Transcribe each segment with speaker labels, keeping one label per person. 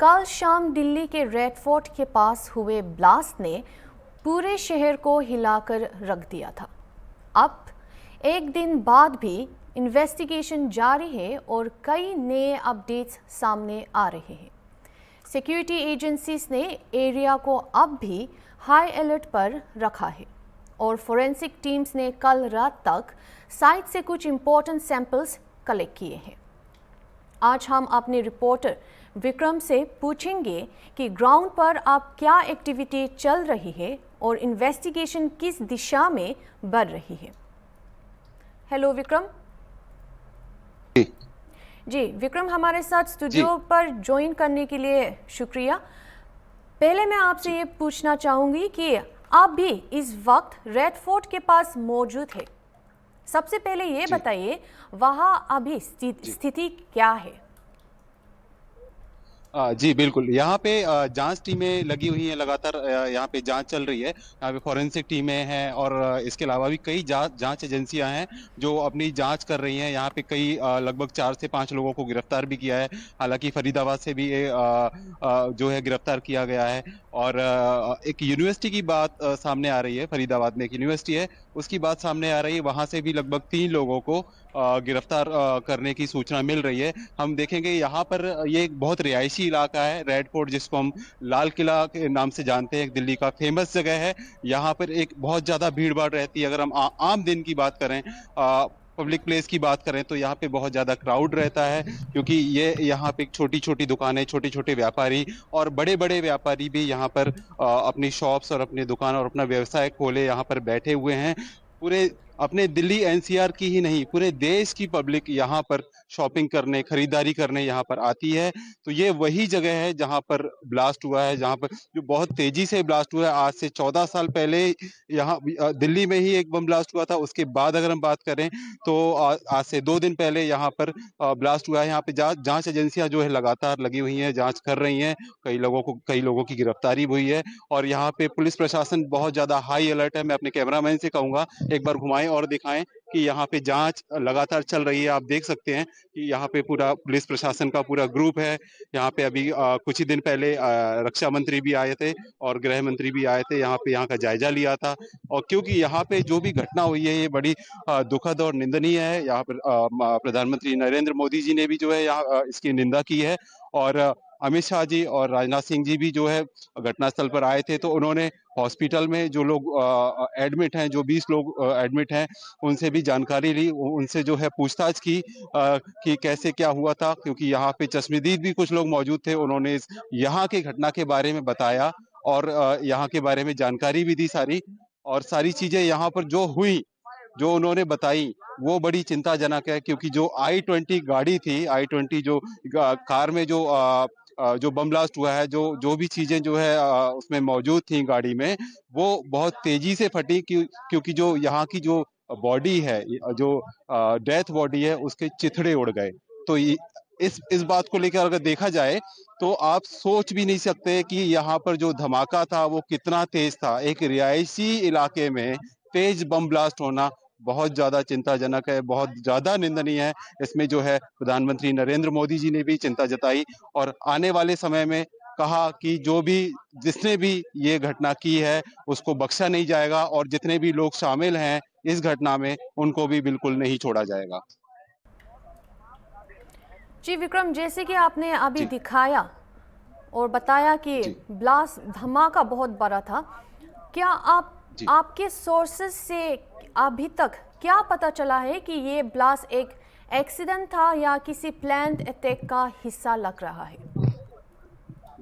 Speaker 1: कल शाम दिल्ली के रेड फोर्ट के पास हुए ब्लास्ट ने पूरे शहर को हिलाकर रख दिया था। अब एक दिन बाद भी इन्वेस्टिगेशन जारी है और कई नए अपडेट्स सामने आ रहे हैं। सिक्योरिटी एजेंसीज ने एरिया को अब भी हाई अलर्ट पर रखा है और फोरेंसिक टीम्स ने कल रात तक साइट से कुछ इंपॉर्टेंट सैंपल्स कलेक्ट किए हैं। आज हम अपने रिपोर्टर विक्रम से पूछेंगे कि ग्राउंड पर अब क्या एक्टिविटी चल रही है और इन्वेस्टिगेशन किस दिशा में बढ़ रही है। हेलो विक्रम। जी विक्रम, हमारे साथ स्टूडियो पर ज्वाइन करने के लिए शुक्रिया। पहले मैं आपसे ये पूछना चाहूँगी कि आप भी इस वक्त रेड फोर्ट के पास मौजूद है। सबसे पहले ये बताइए वहाँ अभी स्थिति क्या है।
Speaker 2: जी बिल्कुल, यहाँ पे जांच टीमें लगी हुई हैं, लगातार यहाँ पे जांच चल रही है। यहाँ पे फॉरेंसिक टीमें हैं और इसके अलावा भी कई जांच एजेंसियां हैं जो अपनी जांच कर रही हैं। यहाँ पे कई लगभग 4 से 5 लोगों को गिरफ्तार भी किया है। हालांकि फरीदाबाद से भी जो है गिरफ्तार किया गया है। और एक यूनिवर्सिटी की बात सामने आ रही है। फरीदाबाद में एक यूनिवर्सिटी है, उसकी बात सामने आ रही है। वहां से भी लगभग 3 लोगों को गिरफ्तार करने की सूचना मिल रही है। हम देखेंगे यहाँ पर ये एक बहुत रिहायशी इलाका है, रेड फोर्ट, जिसको हम लाल किला के नाम से जानते हैं, दिल्ली का फेमस जगह है। यहाँ पर एक बहुत ज्यादा भीड़ भाड़ रहती है। अगर हम आम दिन की बात करें, पब्लिक प्लेस की बात करें, तो यहाँ पे बहुत ज्यादा क्राउड रहता है, क्योंकि ये यहाँ पे छोटी छोटी दुकानें, छोटे छोटे व्यापारी और बड़े बड़े व्यापारी भी यहाँ पर अपनी शॉप्स और अपनी दुकान और अपना व्यवसाय खोले यहाँ पर बैठे हुए हैं। पूरे अपने दिल्ली एनसीआर की ही नहीं, पूरे देश की पब्लिक यहाँ पर शॉपिंग करने, खरीदारी करने यहाँ पर आती है। तो ये वही जगह है जहाँ पर ब्लास्ट हुआ है, जहाँ पर जो बहुत तेजी से ब्लास्ट हुआ है। आज से 14 साल पहले यहाँ दिल्ली में ही एक बम ब्लास्ट हुआ था। उसके बाद अगर हम बात करें तो आज से 2 दिन पहले यहाँ पर ब्लास्ट हुआ है। यहाँ पे जांच एजेंसियां जो है लगातार लगी हुई हैं, जांच कर रही हैं। कई लोगों की गिरफ्तारी हुई है और यहाँ पे पुलिस प्रशासन बहुत ज्यादा हाई अलर्ट है। मैं अपने कैमरामैन से कहूंगा एक बार घुमाएं और दिखाएं कि यहाँ पे जांच लगातार चल रही है। आप देख सकते हैं कि यहाँ पे पूरा पुलिस प्रशासन का पूरा ग्रुप है। यहाँ पे अभी कुछ ही दिन पहले रक्षा मंत्री भी आए थे और गृह मंत्री भी आए थे, यहाँ का जायजा लिया था। और क्योंकि यहाँ पे जो भी घटना हुई है ये बड़ी दुखद और निंदनीय है। यहाँ पर प्रधानमंत्री नरेंद्र मोदी जी ने भी जो है यहाँ इसकी निंदा की है और अमित शाह जी और राजनाथ सिंह जी भी जो है घटनास्थल पर आए थे। तो उन्होंने हॉस्पिटल में जो लोग एडमिट हैं, जो 20 लोग एडमिट हैं, उनसे भी जानकारी ली, उनसे जो है पूछताछ की कि कैसे क्या हुआ था, क्योंकि यहाँ पे चश्मदीद भी कुछ लोग मौजूद थे। उन्होंने यहाँ की घटना के बारे में बताया और यहाँ के बारे में जानकारी भी दी सारी। और सारी चीजें यहाँ पर जो हुई, जो उन्होंने बताई, वो बड़ी चिंताजनक है। क्योंकि जो i20 गाड़ी थी, i20 जो कार में जो बम ब्लास्ट हुआ है, जो भी चीजें जो है उसमें मौजूद थी गाड़ी में, वो बहुत तेजी से फटी। क्योंकि जो यहाँ की जो बॉडी है, जो डेथ बॉडी है, उसके चिथड़े उड़ गए। तो इस बात को लेकर अगर देखा जाए तो आप सोच भी नहीं सकते कि यहाँ पर जो धमाका था वो कितना तेज था। एक रिहायशी इलाके में तेज बम ब्लास्ट होना बहुत ज्यादा चिंताजनक है, बहुत ज्यादा निंदनीय है। इसमें जो है प्रधानमंत्री नरेंद्र मोदी जी ने भी चिंता जताई और आने वाले समय में कहा कि जिसने भी ये घटना की है उसको बख्शा नहीं जाएगा और जितने भी लोग शामिल हैं इस घटना में उनको भी बिल्कुल नहीं छोड़ा जाएगा।
Speaker 1: जी विक्रम, जैसे कि आपने अभी दिखाया और बताया कि ब्लास्ट धमाका बहुत बड़ा था, क्या आपके सोर्सेज से अभी तक क्या पता चला है कि ये ब्लास्ट एक एक्सीडेंट था या किसी प्लान्ड अटैक का हिस्सा लग रहा है?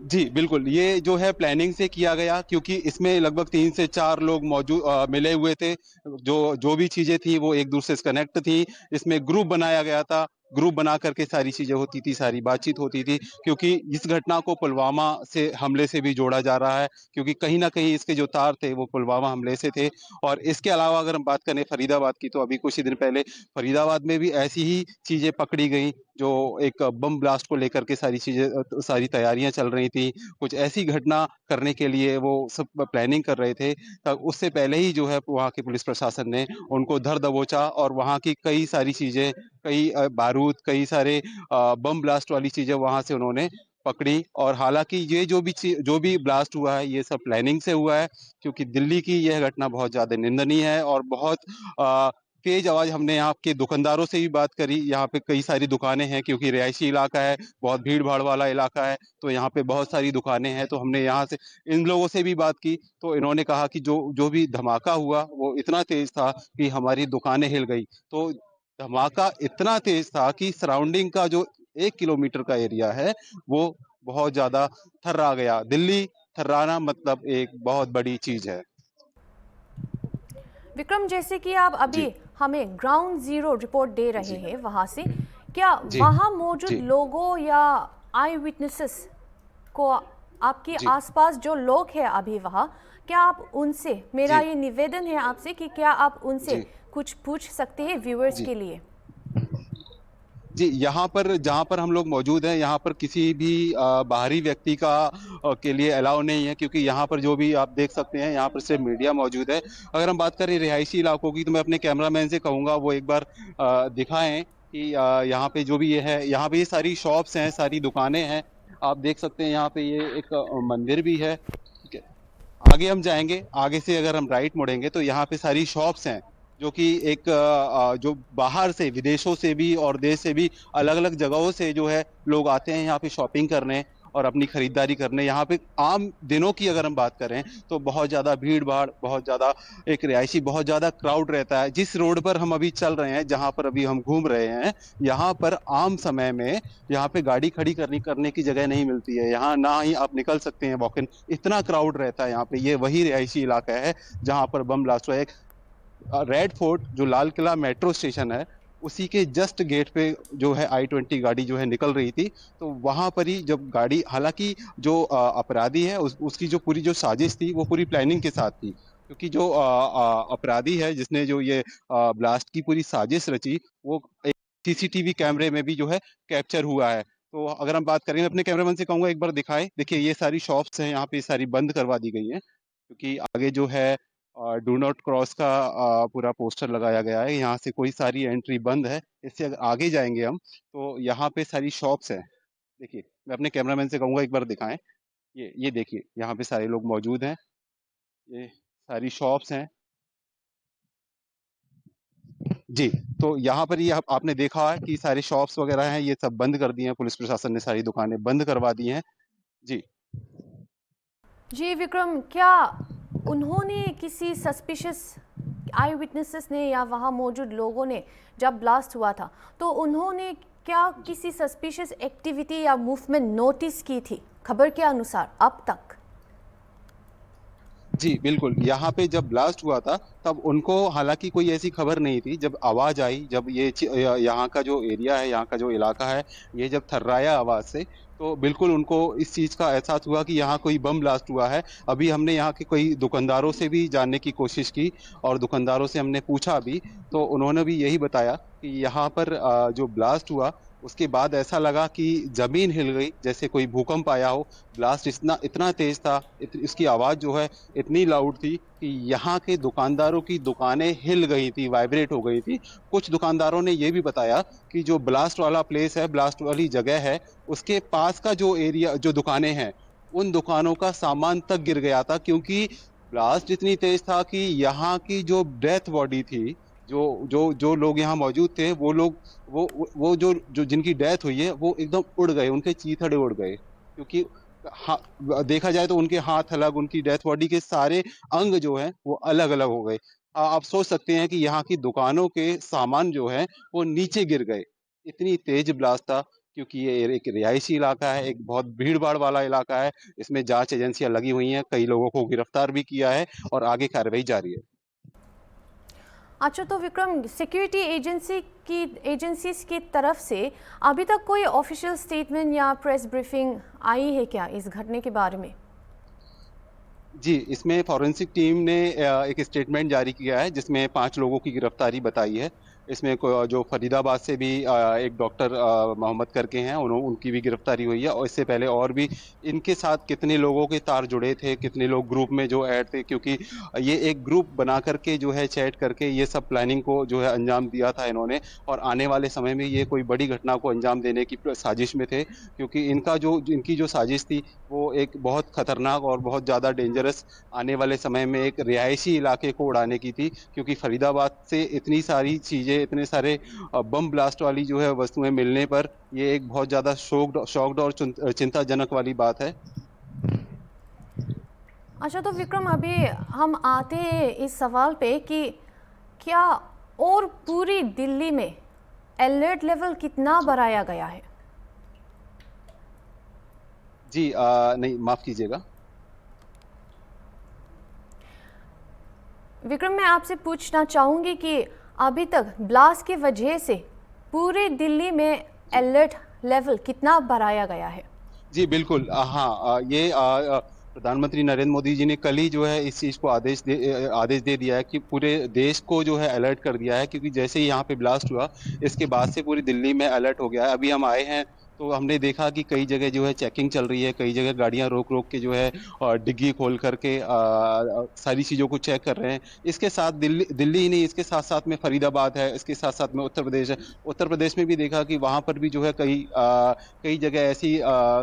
Speaker 2: जी बिल्कुल, ये जो है प्लानिंग से किया गया, क्योंकि इसमें लगभग 3 से 4 लोग मौजूद मिले हुए थे। जो भी चीजें थी वो एक दूसरे से कनेक्ट थी। इसमें ग्रुप बनाया गया था, ग्रुप बना करके सारी चीजें होती थी, सारी बातचीत होती थी। क्योंकि इस घटना को पुलवामा से हमले से भी जोड़ा जा रहा है, क्योंकि कहीं ना कहीं इसके जो तार थे वो पुलवामा हमले से थे। और इसके अलावा अगर हम बात करें फरीदाबाद की, तो अभी कुछ ही दिन पहले फरीदाबाद में भी ऐसी ही चीजें पकड़ी गई, जो एक बम ब्लास्ट को लेकर के सारी तैयारियां चल रही थी। कुछ ऐसी घटना करने के लिए वो सब प्लानिंग कर रहे थे। उससे पहले ही जो है वहाँ के पुलिस प्रशासन ने उनको धर दबोचा और वहाँ की कई सारी चीजें, कई बारूद, कई सारे बम ब्लास्ट वाली चीजें वहां से उन्होंने पकड़ी। और हालांकि ये जो भी ब्लास्ट हुआ है ये सब प्लानिंग से हुआ है, क्योंकि दिल्ली की यह घटना बहुत ज्यादा निंदनीय है और बहुत तेज आवाज। हमने यहाँ के दुकानदारों से भी बात करी, यहाँ पे कई सारी दुकानें हैं क्योंकि रिहायशी इलाका है, बहुत भीड़ भाड़ वाला इलाका है, तो यहाँ पे बहुत सारी दुकानें हैं। तो हमने यहाँ से इन लोगों से भी बात की, तो इन्होंने कहा कि जो जो भी धमाका हुआ वो इतना तेज था कि हमारी दुकानें हिल गई। तो धमाका इतना तेज था कि सराउंडिंग का जो 1 किलोमीटर का एरिया है वो बहुत ज्यादा थर्रा गया। दिल्ली थर्राना मतलब एक बहुत बड़ी चीज है।
Speaker 1: विक्रम, जैसे कि आप
Speaker 2: जी
Speaker 1: अभी हमें ग्राउंड जीरो रिपोर्ट दे रहे
Speaker 2: जी
Speaker 1: हैं वहां से, क्या
Speaker 2: जी
Speaker 1: वहां मौजूद
Speaker 2: जी
Speaker 1: लोगों या आई विटनेसेस को, आपके
Speaker 2: जी
Speaker 1: आसपास जो लोग हैं अभी वहां, क्या आप उनसे, मेरा
Speaker 2: जी
Speaker 1: ये निवेदन है आपसे कि क्या आप उनसे
Speaker 2: जी
Speaker 1: कुछ पूछ सकते हैं व्यूअर्स
Speaker 2: जी
Speaker 1: के लिए?
Speaker 2: जी यहाँ पर जहाँ पर हम लोग मौजूद हैं, यहाँ पर किसी भी बाहरी व्यक्ति का के लिए अलाउ नहीं है, क्योंकि यहाँ पर जो भी आप देख सकते हैं यहाँ पर सिर्फ मीडिया मौजूद है। अगर हम बात करें रिहायशी इलाकों की, तो मैं अपने कैमरामैन से कहूंगा वो एक बार दिखाएं कि यहाँ पे जो भी ये है, यहाँ पे ये सारी शॉप्स हैं, सारी दुकानें हैं। आप देख सकते हैं यहाँ पे ये एक मंदिर भी है। ठीक है, आगे हम जाएंगे, आगे से अगर हम राइट मुड़ेंगे तो यहाँ पे सारी शॉप्स हैं, जो कि एक जो बाहर से, विदेशों से भी और देश से भी अलग अलग जगहों से जो है लोग आते हैं यहाँ पे शॉपिंग करने और अपनी खरीदारी करने। यहाँ पे आम दिनों की अगर हम बात करें तो बहुत ज्यादा भीड़ भाड़, बहुत ज्यादा एक रिहायशी, बहुत ज्यादा क्राउड रहता है। जिस रोड पर हम अभी चल रहे हैं, जहां पर अभी हम घूम रहे हैं, यहाँ पर आम समय में यहाँ पे गाड़ी खड़ी करने की जगह नहीं मिलती है। यहाँ ना ही आप निकल सकते हैं वॉक इन, इतना क्राउड रहता है यहाँ पे। ये वही रिहायशी इलाका है जहां पर बम ब्लास्ट हुआ है। रेड फोर्ट जो लाल किला मेट्रो स्टेशन है, उसी के जस्ट गेट पे जो है I-20 गाड़ी जो है निकल रही थी। तो वहां पर ही जब गाड़ी, हालांकि जो अपराधी है उसकी जो पूरी जो साजिश थी वो पूरी प्लानिंग के साथ थी, क्योंकि जो अपराधी है जिसने जो ये ब्लास्ट की पूरी साजिश रची, वो एक सीसीटीवी कैमरे में भी जो है कैप्चर हुआ है। तो अगर हम बात करें, मैं अपने कैमरामैन से कहूंगा एक बार दिखाएं। देखिए ये सारी शॉप्स हैं यहाँ पे, सारी बंद करवा दी गई हैं, क्योंकि आगे जो है डू नॉट क्रॉस का पूरा पोस्टर लगाया गया है। यहाँ से कोई सारी एंट्री बंद है। इससे अगर आगे जाएंगे हम तो यहाँ पे सारी शॉप्स हैं। देखिए मैं अपने कैमरामैन से कहूंगा एक बार दिखाएं। ये देखिए यहाँ पे सारे लोग मौजूद हैं, ये सारी शॉप्स हैं। जी, तो यहाँ पर ये आपने देखा है कि सारी शॉप्स वगैरह हैं, ये सब बंद कर दी हैं, पुलिस प्रशासन ने सारी दुकानें बंद करवा दी हैं। जी
Speaker 1: जी विक्रम, क्या उन्होंने किसी सस्पिशियस आई विटनेसेस ने या वहाँ मौजूद लोगों ने, जब ब्लास्ट हुआ था तो उन्होंने क्या
Speaker 2: जी
Speaker 1: किसी सस्पिशियस एक्टिविटी या मूवमेंट नोटिस की थी खबर के अनुसार अब तक?
Speaker 2: जी बिल्कुल, यहाँ पे जब ब्लास्ट हुआ था तब उनको हालांकि कोई ऐसी खबर नहीं थी। जब आवाज आई, जब यहाँ का जो एरिया है, यहाँ का जो इलाका है, ये जब थर्राया आवाज से, तो बिल्कुल उनको इस चीज का एहसास हुआ कि यहाँ कोई बम ब्लास्ट हुआ है। अभी हमने यहाँ के कई दुकानदारों से भी जानने की कोशिश की और दुकानदारों से हमने पूछा भी, तो उन्होंने भी यही बताया कि यहाँ पर जो ब्लास्ट हुआ उसके बाद ऐसा लगा कि जमीन हिल गई, जैसे कोई भूकंप आया हो। ब्लास्ट इतना इतना तेज था, इसकी आवाज जो है इतनी लाउड थी कि यहाँ के दुकानदारों की दुकानें हिल गई थी, वाइब्रेट हो गई थी। कुछ दुकानदारों ने ये भी बताया कि जो ब्लास्ट वाला प्लेस है, ब्लास्ट वाली जगह है, उसके पास का जो एरिया, जो दुकानें हैं, उन दुकानों का सामान तक गिर गया था, क्योंकि ब्लास्ट इतनी तेज था कि यहाँ की जो डेथ बॉडी थी, जो जो जो लोग यहाँ मौजूद थे, वो लोग, वो जो जो जिनकी डेथ हुई है वो एकदम उड़ गए, उनके चीथड़े उड़ गए। क्योंकि देखा जाए तो उनके हाथ अलग, उनकी डेथ बॉडी के सारे अंग जो है वो अलग अलग हो गए। आप सोच सकते हैं कि यहाँ की दुकानों के सामान जो है वो नीचे गिर गए, इतनी तेज ब्लास्ट था। क्योंकि ये एक रिहायशी इलाका है, एक बहुत भीड़ भाड़ वाला इलाका है। इसमें जांच एजेंसियां लगी हुई हैं, कई लोगों को गिरफ्तार भी किया है और आगे कार्रवाई जारी है।
Speaker 1: अच्छा, तो विक्रम, सिक्योरिटी एजेंसीज की तरफ से अभी तक कोई ऑफिशियल स्टेटमेंट या प्रेस ब्रीफिंग आई है क्या इस घटने के बारे में?
Speaker 2: जी, इसमें फॉरेंसिक टीम ने एक स्टेटमेंट जारी किया है जिसमें 5 लोगों की गिरफ्तारी बताई है। इसमें जो फरीदाबाद से भी एक डॉक्टर मोहम्मद करके हैं, उनकी भी गिरफ्तारी हुई है। और इससे पहले और भी इनके साथ कितने लोगों के तार जुड़े थे, कितने लोग ग्रुप में जो ऐड थे, क्योंकि ये एक ग्रुप बना करके जो है चैट करके ये सब प्लानिंग को जो है अंजाम दिया था इन्होंने। और आने वाले समय में ये कोई बड़ी घटना को अंजाम देने की साजिश में थे, क्योंकि इनकी जो साजिश थी वो एक बहुत खतरनाक और बहुत ज़्यादा डेंजरस आने वाले समय में एक रिहायशी इलाके को उड़ाने की थी। क्योंकि फरीदाबाद से इतनी सारी चीज़ें, इतने सारे बम ब्लास्ट वाली जो है वस्तुएं मिलने पर ये एक बहुत ज़्यादा शॉक्ड और चिंताजनक वाली बात है।
Speaker 1: अच्छा, तो विक्रम अभी हम आते हैं इस सवाल पे कि क्या और पूरी दिल्ली में अलर्ट लेवल कितना बढ़ाया गया है?
Speaker 2: जी नहीं, माफ कीजिएगा।
Speaker 1: विक्रम, मैं आपसे पूछना चाहूंगी कि अभी तक ब्लास्ट की वजह से पूरे दिल्ली में अलर्ट लेवल कितना बढ़ाया गया है?
Speaker 2: जी बिल्कुल, हाँ, ये प्रधानमंत्री नरेंद्र मोदी जी ने कल ही जो है इस चीज को आदेश दे दिया है कि पूरे देश को जो है अलर्ट कर दिया है। क्योंकि जैसे ही यहाँ पे ब्लास्ट हुआ इसके बाद से पूरी दिल्ली में अलर्ट हो गया है। अभी हम आए हैं तो हमने देखा कि कई जगह जो है चेकिंग चल रही है, कई जगह गाड़ियां रोक रोक के जो है डिग्गी खोल करके सारी चीजों को चेक कर रहे हैं। इसके साथ दिल्ली ही नहीं, इसके साथ साथ में फरीदाबाद है, इसके साथ साथ में उत्तर प्रदेश है। उत्तर प्रदेश में भी देखा कि वहां पर भी जो है कई जगह ऐसी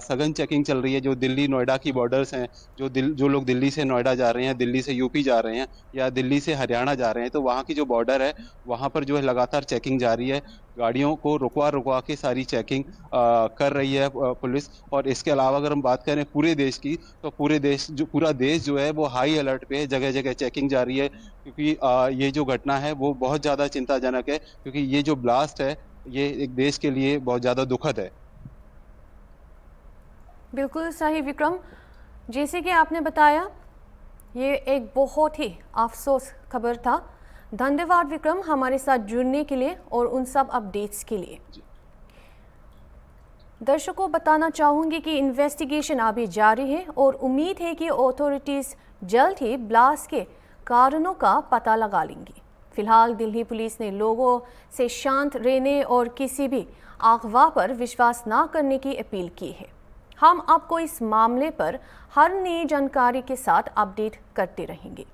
Speaker 2: सघन चेकिंग चल रही है। जो दिल्ली नोएडा की बॉर्डर्स हैं, जो लोग दिल्ली से नोएडा जा रहे हैं, दिल्ली से यूपी जा रहे हैं या दिल्ली से हरियाणा जा रहे हैं, तो वहाँ की जो बॉर्डर है वहां पर जो है लगातार चेकिंग जारी है। गाड़ियों को रुकवा रुकवा के सारी चेकिंग कर रही है पुलिस। और इसके अलावा अगर हम बात करें पूरे देश की, तो पूरा देश जो है वो हाई अलर्ट पे है, जगह जगह चेकिंग जारी है। क्योंकि ये जो घटना है वो बहुत ज्यादा चिंताजनक है, क्योंकि ये जो ब्लास्ट है ये एक देश के लिए बहुत ज्यादा दुखद है।
Speaker 1: बिल्कुल सही विक्रम, जैसे कि आपने बताया ये एक बहुत ही अफसोस खबर था। धन्यवाद विक्रम हमारे साथ जुड़ने के लिए और उन सब अपडेट्स के लिए। दर्शकों बताना चाहूंगी कि इन्वेस्टिगेशन अभी जारी है और उम्मीद है कि अथॉरिटीज जल्द ही ब्लास्ट के कारणों का पता लगा लेंगी। फिलहाल दिल्ली पुलिस ने लोगों से शांत रहने और किसी भी अफवाह पर विश्वास न करने की अपील की है। हम आपको इस मामले पर हर नई जानकारी के साथ अपडेट करते रहेंगे।